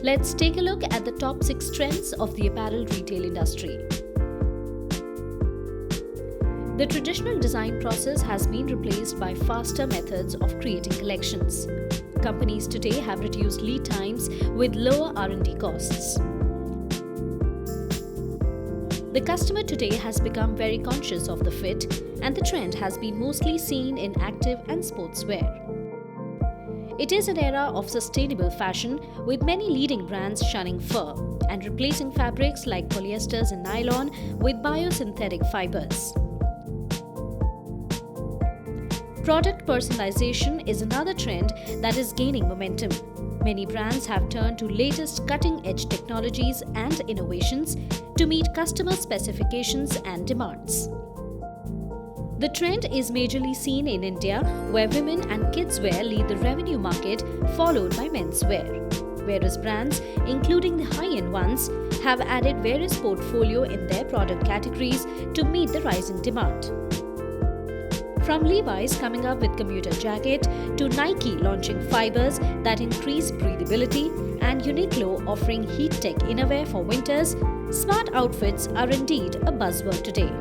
Let's take a look at the top 6 trends of the apparel retail industry. The traditional design process has been replaced by faster methods of creating collections. Companies today have reduced lead times with lower R&D costs. The customer today has become very conscious of the fit, and the trend has been mostly seen in active and sportswear. It is an era of sustainable fashion, with many leading brands shunning fur and replacing fabrics like polyesters and nylon with biosynthetic fibers. Product personalization is another trend that is gaining momentum. Many brands have turned to latest cutting-edge technologies and innovations to meet customer specifications and demands. The trend is majorly seen in India, where women and kids wear lead the revenue market, followed by menswear. Various brands, including the high-end ones, have added various portfolio in their product categories to meet the rising demand. From Levi's coming up with commuter jacket to Nike launching fibers that increase breathability and Uniqlo offering heat tech innerwear for winters, smart outfits are indeed a buzzword today.